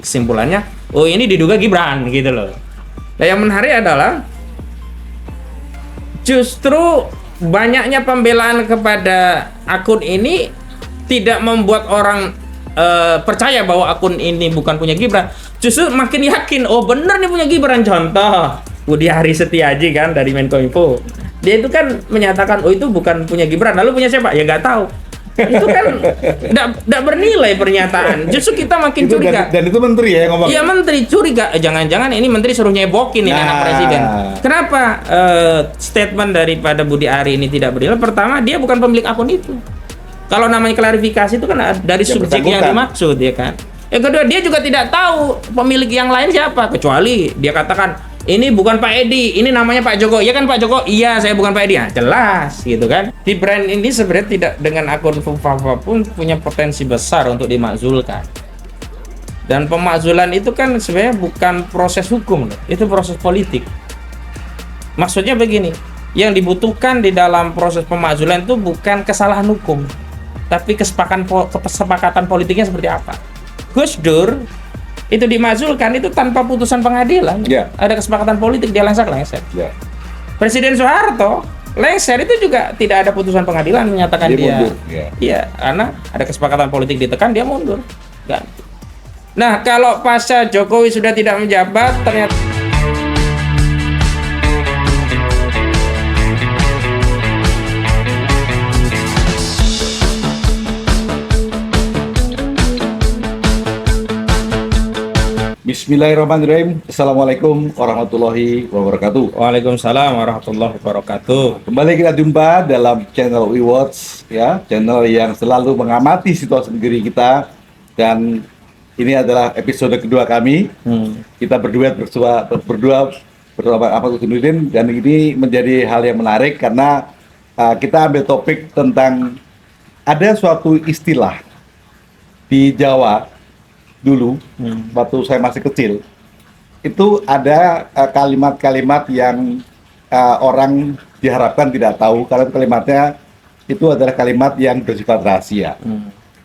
kesimpulannya, oh ini diduga Gibran gitu loh. Nah yang menarik adalah justru banyaknya pembelaan kepada akun ini tidak membuat orang percaya bahwa akun ini bukan punya Gibran. Justru makin yakin, oh bener nih punya Gibran. Contoh Budi Ari Setiaji kan dari Menkominfo, dia itu kan menyatakan oh itu bukan punya Gibran. Lalu punya siapa? Ya nggak tahu. Itu kan tidak bernilai pernyataan. Justru kita makin itu curiga. Dan itu menteri ya yang ngomong. Iya menteri curiga. Jangan-jangan ini menteri suruh nyebokin ini anak presiden. Kenapa statement daripada Budi Ari ini tidak bernilai? Pertama, dia bukan pemilik akun itu. Kalau namanya klarifikasi itu kan dari subjek yang dimaksud ya kan. Yang kedua, dia juga tidak tahu pemilik yang lain siapa, kecuali dia katakan ini bukan Pak Edi, ini namanya Pak Joko. Iya kan Pak Joko? Iya, saya bukan Pak Edi. Nah, jelas gitu kan. Di brand ini sebenarnya tidak dengan akun Fufafa pun punya potensi besar untuk dimakzulkan. Dan pemakzulan itu kan sebenarnya bukan proses hukum loh. Itu proses politik. Maksudnya begini, yang dibutuhkan di dalam proses pemakzulan itu bukan kesalahan hukum, tapi kesepakatan politiknya seperti apa. Gus Dur itu dimakzulkan itu tanpa putusan pengadilan. Ada kesepakatan politik, dia lengser. Presiden Soeharto lengser itu juga tidak ada putusan pengadilan menyatakan dia mundur. Iya, karena ada kesepakatan politik ditekan, dia mundur. Ganti. Nah, kalau pasca Jokowi sudah tidak menjabat, ternyata Bismillahirrahmanirrahim. Assalamualaikum warahmatullahi wabarakatuh. Waalaikumsalam warahmatullahi wabarakatuh. Kembali kita jumpa dalam channel We Watch, ya, channel yang selalu mengamati situasi negeri kita. Dan ini adalah episode kedua kami. Kita berdua bersama Ahmad Husinuddin, dan ini menjadi hal yang menarik karena kita ambil topik tentang ada suatu istilah di Jawa. Dulu, waktu saya masih kecil, itu ada kalimat-kalimat yang orang diharapkan tidak tahu, karena kalimatnya itu adalah kalimat yang bersifat rahasia.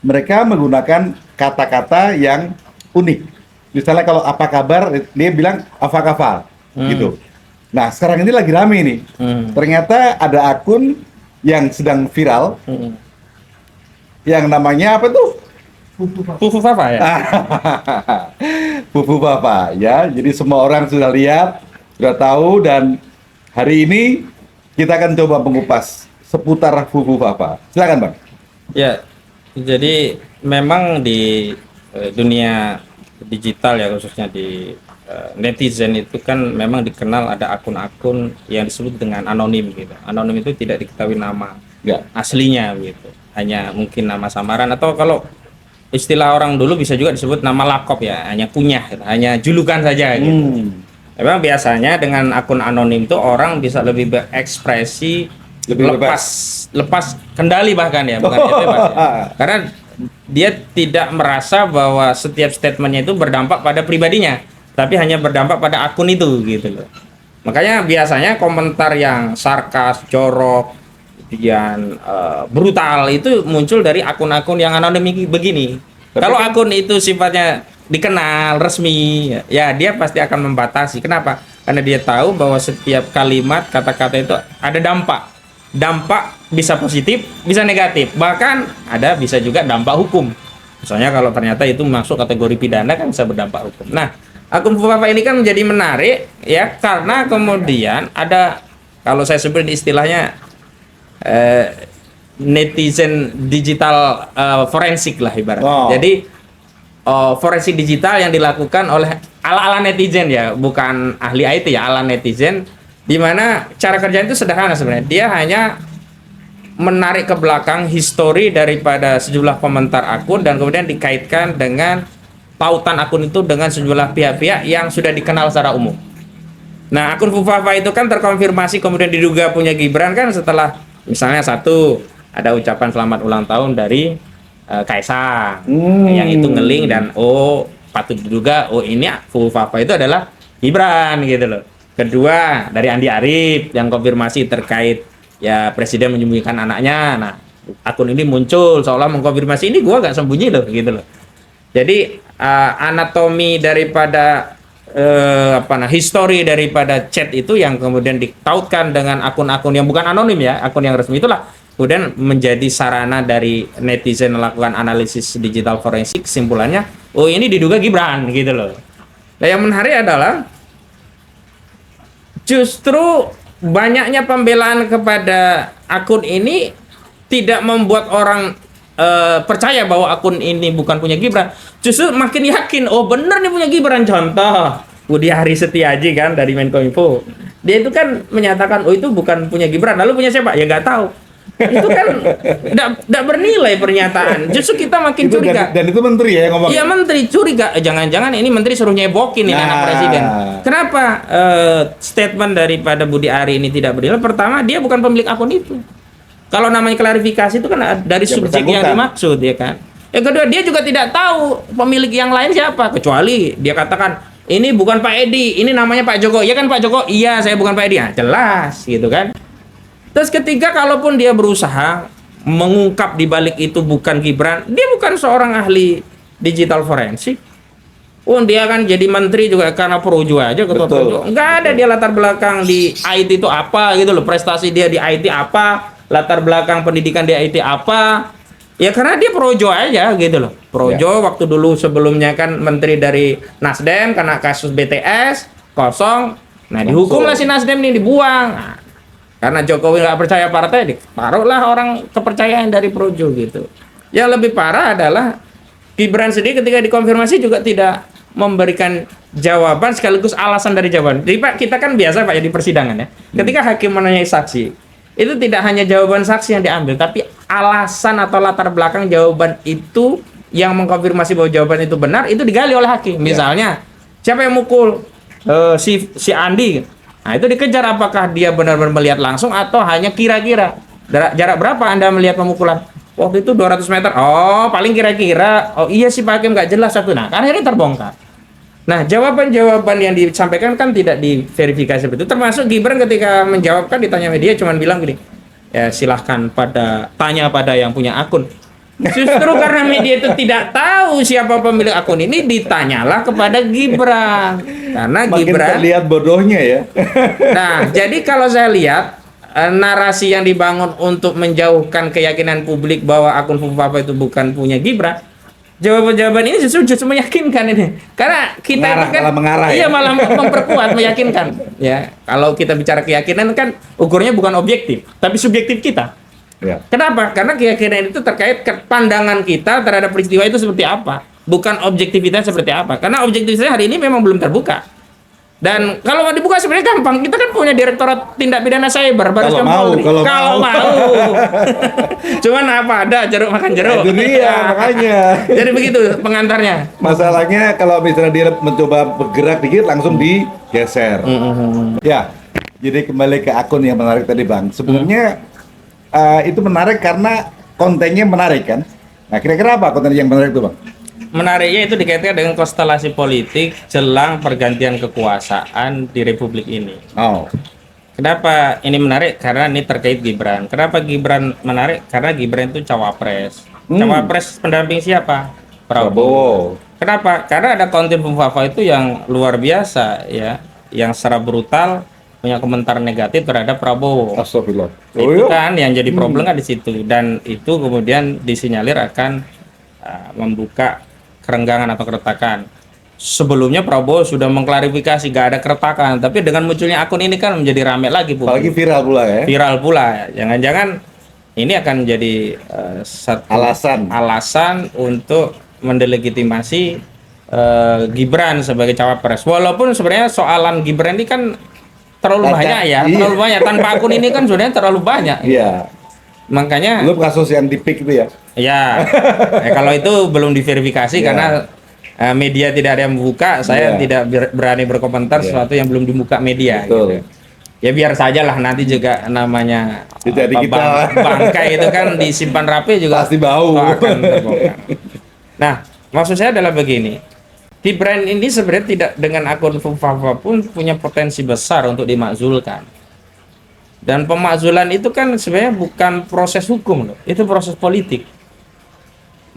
Mereka menggunakan kata-kata yang unik. Misalnya kalau apa kabar, dia bilang apa kabar, gitu. Nah, sekarang ini lagi rame nih. Ternyata ada akun yang sedang viral, yang namanya apa tuh? Fufafa ya? Fufafa ya. Jadi semua orang sudah lihat, sudah tahu, dan hari ini kita akan coba mengupas seputar Fufafa. Silakan Bang. Ya, jadi memang di dunia digital ya, khususnya di netizen itu kan memang dikenal ada akun-akun yang disebut dengan anonim gitu. Anonim itu tidak diketahui nama aslinya gitu. Hanya mungkin nama samaran, atau kalau istilah orang dulu bisa juga disebut nama lakop ya, hanya kunyah, hanya julukan saja gitu. Memang biasanya dengan akun anonim itu orang bisa lebih berekspresi, lebih lepas kendali bahkan ya, bukan bebas ya. Karena dia tidak merasa bahwa setiap statementnya itu berdampak pada pribadinya, tapi hanya berdampak pada akun itu gitu loh. Makanya biasanya komentar yang sarkas, jorok, kemudian brutal itu muncul dari akun-akun yang anonim begini. Kalau akun itu sifatnya dikenal resmi, ya dia pasti akan membatasi. Kenapa? Karena dia tahu bahwa setiap kalimat, kata-kata itu ada dampak. Dampak bisa positif, bisa negatif. Bahkan ada bisa juga dampak hukum. Misalnya kalau ternyata itu masuk kategori pidana kan bisa berdampak hukum. Nah, akun Fufafa ini kan menjadi menarik ya, karena kemudian ada, kalau saya sebut istilahnya netizen digital forensik lah ibaratnya. Jadi forensik digital yang dilakukan oleh ala-ala netizen ya, bukan ahli IT ya, ala netizen, di mana cara kerjanya itu sederhana sebenarnya. Dia hanya menarik ke belakang histori daripada sejumlah komentar akun dan kemudian dikaitkan dengan pautan akun itu dengan sejumlah pihak-pihak yang sudah dikenal secara umum. Nah, akun Fufafa itu kan terkonfirmasi kemudian diduga punya Gibran kan setelah misalnya satu, ada ucapan selamat ulang tahun dari Kaisang, yang itu ngeling dan patut diduga ini Fufafa itu adalah Gibran gitu loh. Kedua, dari Andi Arief yang konfirmasi terkait ya presiden menyembunyikan anaknya. Nah, akun ini muncul seolah mengkonfirmasi ini gua gak sembunyi loh gitu loh. Jadi anatomi daripada histori daripada chat itu yang kemudian ditautkan dengan akun-akun yang bukan anonim ya, akun yang resmi, itulah kemudian menjadi sarana dari netizen melakukan analisis digital forensik. Kesimpulannya, oh ini diduga Gibran gitu loh. Nah, yang menarik adalah justru banyaknya pembelaan kepada akun ini tidak membuat orang percaya bahwa akun ini bukan punya Gibran. Justru makin yakin, oh bener nih punya Gibran. Contoh Budi Ari Setiaji kan dari Menkominfo, dia itu kan menyatakan oh itu bukan punya Gibran. Lalu punya siapa? Ya nggak tahu. Itu kan tidak bernilai pernyataan. Justru kita makin Itu curiga. dan itu menteri ya yang ngomong. Iya menteri curiga. Jangan-jangan ini menteri suruh nyebokin ini anak presiden. Kenapa statement daripada Budi Ari ini tidak bernilai? Pertama, dia bukan pemilik akun itu. Kalau namanya klarifikasi itu kan dari subjek yang dimaksud ya kan. Yang kedua, dia juga tidak tahu pemilik yang lain siapa, kecuali dia katakan ini bukan Pak Edi, ini namanya Pak Joko. Ya kan Pak Joko? Iya, saya bukan Pak Edi. Nah, jelas gitu kan. Terus ketiga, kalaupun dia berusaha mengungkap di balik itu bukan Gibran, dia bukan seorang ahli digital forensik. Oh, dia kan jadi menteri juga karena Projo aja, ketua Projo. Enggak ada dia latar belakang di IT itu apa gitu loh, prestasi dia di IT apa, latar belakang pendidikan di IT apa. Ya karena dia Projo aja gitu loh. Projo waktu dulu sebelumnya kan menteri dari Nasdem karena kasus BTS kosong. Nah, dihukumlah si Nasdem ini, dibuang. Nah, karena Jokowi nggak percaya partai, ditaruhlah orang kepercayaan dari Projo gitu. Yang lebih parah adalah Gibran sendiri ketika dikonfirmasi juga tidak memberikan jawaban sekaligus alasan dari jawaban. Jadi Pak, kita kan biasa Pak ya di persidangan ya. Ketika hakim menanyai saksi, itu tidak hanya jawaban saksi yang diambil, tapi alasan atau latar belakang jawaban itu yang mengkonfirmasi bahwa jawaban itu benar, itu digali oleh hakim. Misalnya, siapa yang mukul si Andi? Nah, itu dikejar apakah dia benar-benar melihat langsung atau hanya kira-kira. Jarak berapa Anda melihat pemukulan? Waktu itu 200 meter. Oh, paling kira-kira. Oh iya sih Pak Hakim, nggak jelas satu. Nah, kan akhirnya terbongkar. Nah, jawaban-jawaban yang disampaikan kan tidak diverifikasi betul. Termasuk Gibran ketika menjawab kan ditanya media cuman bilang gini, ya silahkan tanya pada yang punya akun. Justru karena media itu tidak tahu siapa pemilik akun ini, ditanyalah kepada Gibran. Karena makin Gibran terlihat bodohnya ya. Nah, jadi kalau saya lihat narasi yang dibangun untuk menjauhkan keyakinan publik bahwa akun Fufafa itu bukan punya Gibran, jawaban-jawaban ini justru meyakinkan ini. Karena kita itu kan mengarah, iya malah memperkuat, meyakinkan. Ya, kalau kita bicara keyakinan kan ukurnya bukan objektif, tapi subjektif kita. Ya. Kenapa? Karena keyakinan itu terkait pandangan kita terhadap peristiwa itu seperti apa, bukan objektivitas seperti apa. Karena objektivitasnya hari ini memang belum terbuka. Dan kalau mau dibuka sebenarnya gampang. Kita kan punya Direktorat Tindak Pidana Cyber, Baris Krim Polri. Kalau mau. Cuman apa ada jeruk makan jeruk. Itu dia makanya. Jadi begitu pengantarnya. Masalahnya kalau misalnya dia mencoba bergerak dikit langsung digeser. Ya. Jadi kembali ke akun yang menarik tadi Bang. Sebenarnya itu menarik karena kontennya menarik kan. Nah, kira-kira apa konten yang menarik itu Bang? Menariknya itu dikaitkan dengan konstelasi politik jelang pergantian kekuasaan di Republik ini. Oh. Kenapa ini menarik? Karena ini terkait Gibran. Kenapa Gibran menarik? Karena Gibran itu cawapres. Cawapres pendamping siapa? Prabowo. Kenapa? Karena ada konten Fufafa itu yang luar biasa ya, yang secara brutal punya komentar negatif terhadap Prabowo. Astagfirullah. Itu kan yang jadi problem kan di situ, dan itu kemudian disinyalir akan membuka kerenggangan atau keretakan. Sebelumnya Prabowo sudah mengklarifikasi gak ada keretakan, tapi dengan munculnya akun ini kan menjadi rame lagi publik. Apalagi viral pula ya. Viral pula. Jangan-jangan ini akan menjadi satu alasan untuk mendelegitimasi Gibran sebagai cawapres. Walaupun sebenarnya soalan Gibran ini kan terlalu banyak ya, terlalu banyak. Tanpa akun ini kan sebenarnya terlalu banyak. Iya. Makanya belum kasus yang di pick itu ya. Ya, kalau itu belum diverifikasi karena media tidak ada yang membuka, saya tidak berani berkomentar sesuatu yang belum dibuka media. Gitu. Ya biar saja lah, nanti juga namanya bangkai itu kan disimpan rapi juga pasti bau. Akan terbongkar. Nah, maksud saya adalah begini, Gibran ini sebenarnya tidak dengan akun Fufafa pun punya potensi besar untuk dimakzulkan. Dan pemakzulan itu kan sebenarnya bukan proses hukum loh, itu proses politik.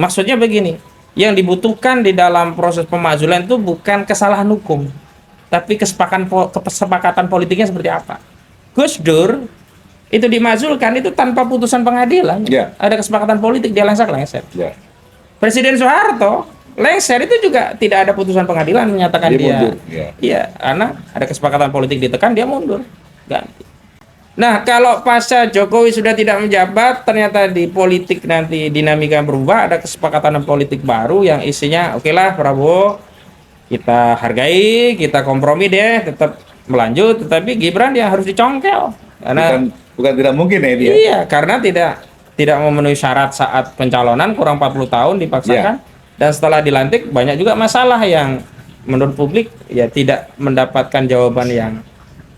Maksudnya begini, yang dibutuhkan di dalam proses pemakzulan itu bukan kesalahan hukum, tapi kesepakatan politiknya seperti apa. Gus Dur itu dimakzulkan itu tanpa putusan pengadilan, ada kesepakatan politik, dia lengser. Presiden Soeharto lengser itu juga tidak ada putusan pengadilan menyatakan dia mundur. Iya, karena ada kesepakatan politik ditekan, dia mundur, ganti. Nah, kalau pasca Jokowi sudah tidak menjabat, ternyata di politik nanti dinamika berubah, ada kesepakatan politik baru yang isinya, oke lah Prabowo, kita hargai, kita kompromi deh, tetap melanjut, tetapi Gibran dia harus dicongkel. Karena bukan tidak mungkin ya ini. Iya, karena tidak memenuhi syarat saat pencalonan, kurang 40 tahun dipaksakan, dan setelah dilantik banyak juga masalah yang menurut publik ya tidak mendapatkan jawaban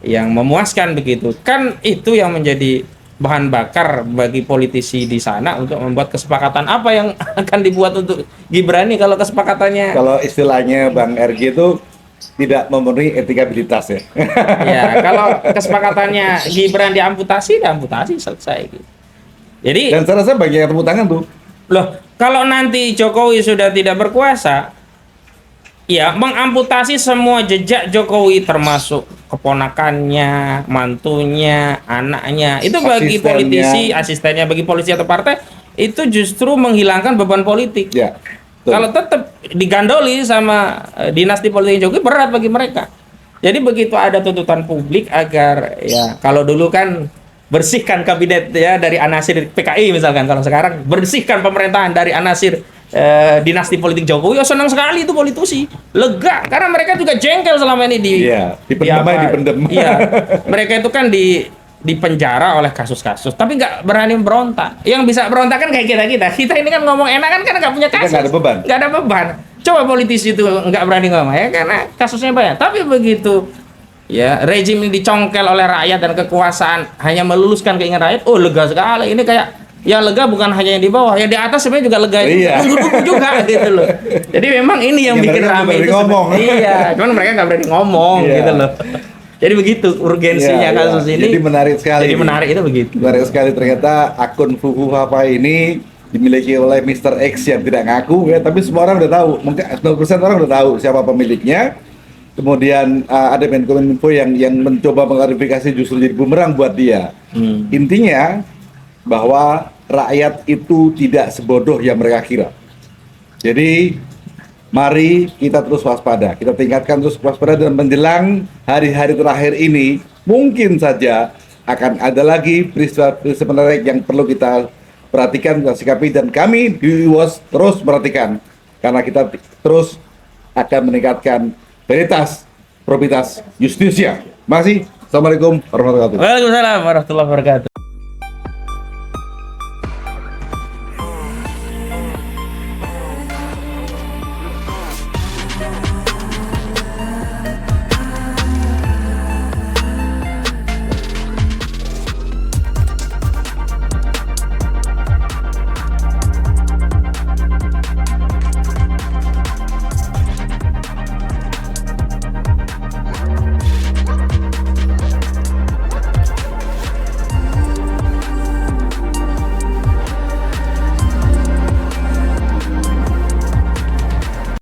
yang memuaskan begitu. Kan itu yang menjadi bahan bakar bagi politisi di sana untuk membuat kesepakatan apa yang akan dibuat untuk Gibran nih kalau kesepakatannya. Kalau istilahnya Bang RG itu tidak memenuhi etikabilitas ya. Ya, kalau kesepakatannya Gibran diamputasi selesai gitu. Jadi dan saya rasa banyak yang tepuk tangan tuh. Loh, kalau nanti Jokowi sudah tidak berkuasa, ya mengamputasi semua jejak Jokowi termasuk keponakannya, mantunya, anaknya. Itu bagi politisi, asistennya, bagi polisi atau partai itu justru menghilangkan beban politik. Ya. Kalau tetap digandoli sama dinasti politik Jokowi berat bagi mereka. Jadi begitu ada tuntutan publik agar ya kalau dulu kan bersihkan kabinet ya dari anasir PKI misalkan, kalau sekarang bersihkan pemerintahan dari anasir dinasti politik Jokowi, oh senang sekali itu politisi, lega karena mereka juga jengkel selama ini dipendem. Iya, mereka itu kan di penjara oleh kasus-kasus, tapi nggak berani berontak. Yang bisa berontak kan kayak kita ini kan ngomong enak kan karena nggak punya kasus, nggak ada beban. Coba politisi itu nggak berani ngomong ya karena kasusnya banyak. Tapi begitu ya rezim ini dicongkel oleh rakyat dan kekuasaan hanya meluluskan keinginan rakyat, oh lega sekali. Ini kayak yang lega bukan hanya yang di bawah, yang di atas sebenarnya juga lega, nunggu juga gitu loh. Jadi memang ini yang bikin rame itu iya, cuman mereka nggak berani ngomong gitu loh. Jadi begitu urgensinya kasus ini. Jadi menarik sekali. Jadi menarik itu begitu. Menarik sekali, ternyata akun Fufu Papa ini dimiliki oleh Mr. X yang tidak ngaku ya, tapi semua orang udah tahu. Mungkin 90% orang udah tahu siapa pemiliknya. Kemudian ada Menkominfo yang mencoba mengklarifikasi justru jadi bumerang buat dia. Intinya bahwa rakyat itu tidak sebodoh yang mereka kira. Jadi mari kita terus waspada, kita tingkatkan terus waspada, dan menjelang hari-hari terakhir ini mungkin saja akan ada lagi peristiwa menarik yang perlu kita perhatikan dan sikapi, dan kami di UWOS terus perhatikan karena kita terus akan meningkatkan veritas, probitas, justisia. Masih. Assalamualaikum warahmatullahi wabarakatuh. Waalaikumsalam warahmatullahi wabarakatuh.